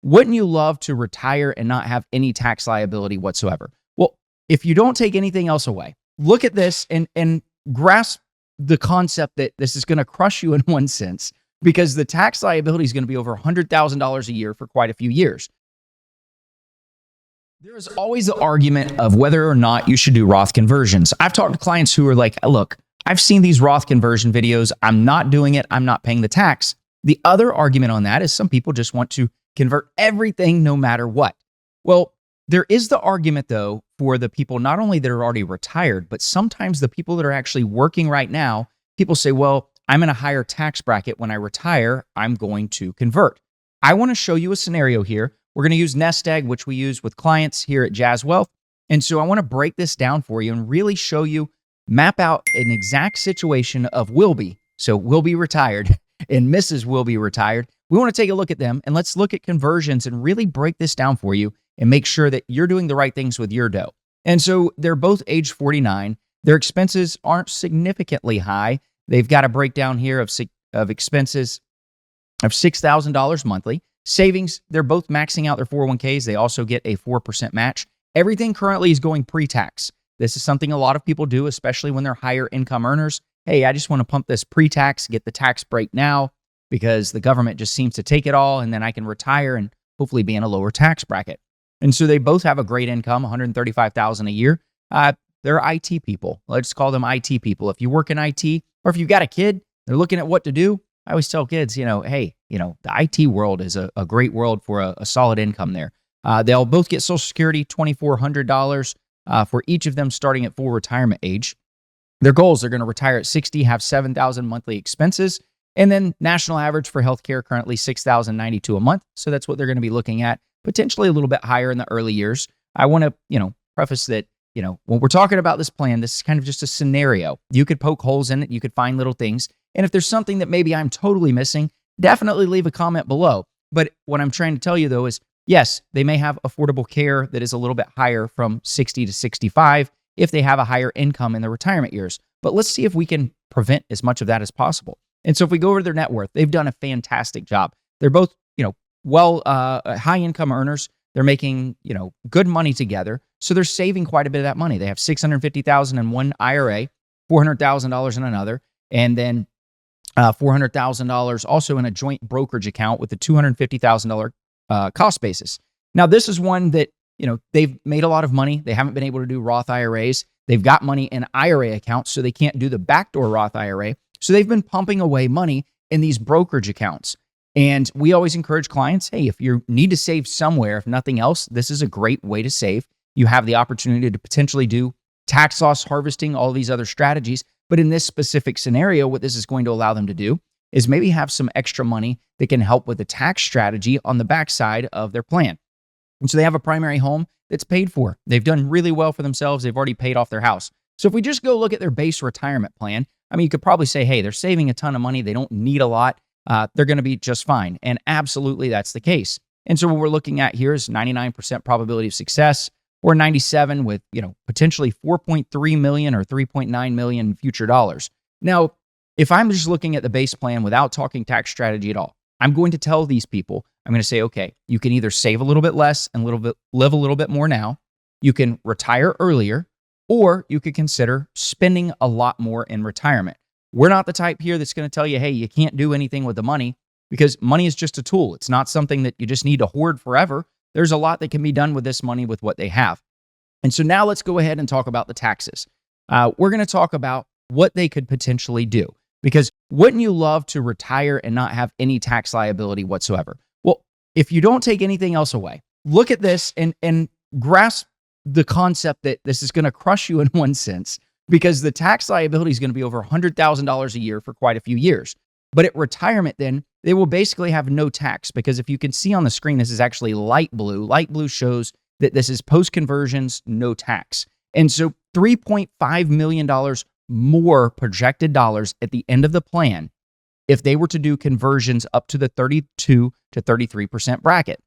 wouldn't you love to retire and not have any tax liability whatsoever? Well, if you don't take anything else away, look at this and grasp the concept that this is going to crush you in one sense, because the tax liability is going to be over $100,000 a year for quite a few years. There is always the argument of whether or not you should do Roth conversions. I've talked to clients who are like, look, I've seen these Roth conversion videos. I'm not doing it. I'm not paying the tax. The other argument on that is some people just want to convert everything no matter what. Well, there is the argument, though, for the people not only that are already retired, but sometimes the people that are actually working right now. People say, well, I'm in a higher tax bracket. When I retire, I'm going to convert. I want to show you a scenario here. We're going to use Nest Egg, which we use with clients here at Jazz Wealth. And so I want to break this down for you and really show you, map out an exact situation of will be. So will be retired and Mrs. will be retired. We want to take a look at them and let's look at conversions and really break this down for you and make sure that you're doing the right things with your dough. And so they're both age 49. Their expenses aren't significantly high. They've got a breakdown here of expenses of $6,000 monthly. Savings, they're both maxing out their 401ks. They also get a 4% match. Everything currently is going pre-tax. This is something a lot of people do, especially when they're higher income earners. Hey, I just want to pump this pre-tax, get the tax break now because the government just seems to take it all and then I can retire and hopefully be in a lower tax bracket. And so they both have a great income, $135,000 a year. They're IT people. Let's call them IT people. If you work in IT or if you've got a kid, they're looking at what to do. I always tell kids, hey, the IT world is a great world for a solid income there. They'll both get Social Security, $2,400 for each of them starting at full retirement age. Their goals, they're going to retire at 60, have $7,000 monthly expenses, and then national average for healthcare currently $6,092 a month. So that's what they're going to be looking at, potentially a little bit higher in the early years. I want to, preface that, when we're talking about this plan, this is kind of just a scenario. You could poke holes in it. You could find little things. And if there's something that maybe I'm totally missing, definitely leave a comment below. But what I'm trying to tell you, though, is yes, they may have affordable care that is a little bit higher from 60 to 65 if they have a higher income in their retirement years. But let's see if we can prevent as much of that as possible. And so if we go over to their net worth, they've done a fantastic job. They're both, high income earners. They're making, good money together. So they're saving quite a bit of that money. They have $650,000 in one IRA, $400,000 in another, and then $400,000 also in a joint brokerage account with a $250,000 cost basis. Now, this is one that, they've made a lot of money. They haven't been able to do Roth IRAs. They've got money in IRA accounts, so they can't do the backdoor Roth IRA. So they've been pumping away money in these brokerage accounts. And we always encourage clients, hey, if you need to save somewhere, if nothing else, this is a great way to save. You have the opportunity to potentially do tax loss harvesting, all these other strategies. But in this specific scenario, what this is going to allow them to do is maybe have some extra money that can help with the tax strategy on the backside of their plan. And so they have a primary home that's paid for. They've done really well for themselves. They've already paid off their house. So if we just go look at their base retirement plan, you could probably say, hey, they're saving a ton of money. They don't need a lot. They're going to be just fine. And absolutely, that's the case. And so what we're looking at here is 99% probability of success, or 97 with, potentially 4.3 million or 3.9 million in future dollars. Now, if I'm just looking at the base plan without talking tax strategy at all, I'm going to tell these people, I'm going to say, okay, you can either save a little bit less and live a little bit more now. You can retire earlier, or you could consider spending a lot more in retirement. We're not the type here that's going to tell you, hey, you can't do anything with the money, because money is just a tool. It's not something that you just need to hoard forever. There's a lot that can be done with this money with what they have. And so now let's go ahead and talk about the taxes. We're going to talk about what they could potentially do, because wouldn't you love to retire and not have any tax liability whatsoever? Well, if you don't take anything else away, look at this and grasp the concept that this is going to crush you in one sense, because the tax liability is going to be over $100,000 a year for quite a few years. But at retirement, then, they will basically have no tax, because if you can see on the screen, this is actually light blue. Light blue shows that this is post-conversions, no tax. And so $3.5 million more projected dollars at the end of the plan if they were to do conversions up to the 32 to 33% bracket.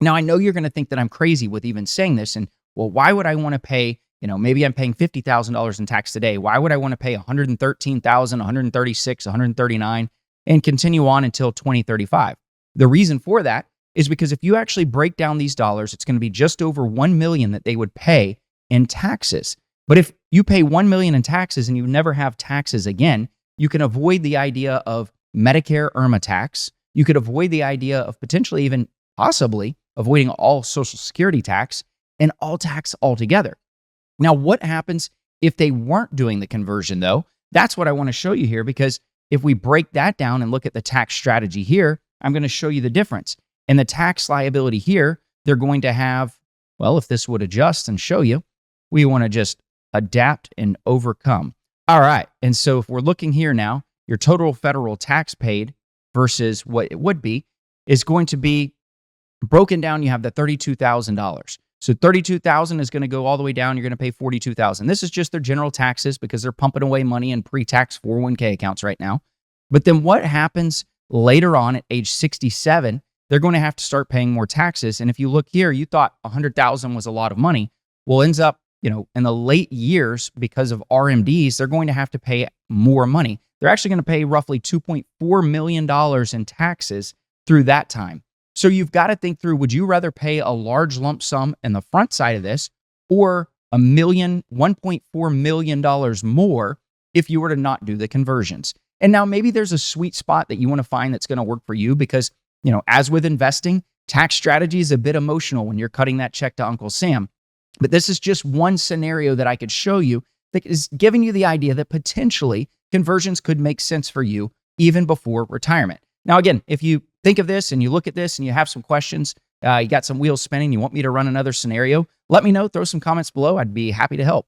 Now, I know you're going to think that I'm crazy with even saying this, and well, why would I want to pay, maybe I'm paying $50,000 in tax today. Why would I want to pay $113,000, $136,000, $139,000 and continue on until 2035? The reason for that is because if you actually break down these dollars, it's going to be just over 1 million that they would pay in taxes. But if you pay 1 million in taxes and you never have taxes again, you can avoid the idea of Medicare IRMA tax. You could avoid the idea of potentially even possibly avoiding all Social Security tax and all tax altogether. Now, what happens if they weren't doing the conversion though? That's what I want to show you here, because if we break that down and look at the tax strategy here, I'm going to show you the difference. And the tax liability here, they're going to have, well, if this would adjust and show you, we want to just adapt and overcome. All right. And so if we're looking here now, your total federal tax paid versus what it would be is going to be broken down. You have the $32,000. So $32,000 is going to go all the way down. You're going to pay $42,000. This is just their general taxes because they're pumping away money in pre-tax 401k accounts right now. But then what happens later on at age 67, they're going to have to start paying more taxes. And if you look here, you thought $100,000 was a lot of money. Well, ends up, in the late years, because of RMDs, they're going to have to pay more money. They're actually going to pay roughly $2.4 million in taxes through that time. So you've got to think through, would you rather pay a large lump sum in the front side of this or $1.4 million more if you were to not do the conversions? And now maybe there's a sweet spot that you want to find that's going to work for you because, as with investing, tax strategy is a bit emotional when you're cutting that check to Uncle Sam. But this is just one scenario that I could show you that is giving you the idea that potentially conversions could make sense for you even before retirement. Now, again, if you think of this and you look at this and you have some questions, you got some wheels spinning, you want me to run another scenario, let me know, throw some comments below. I'd be happy to help.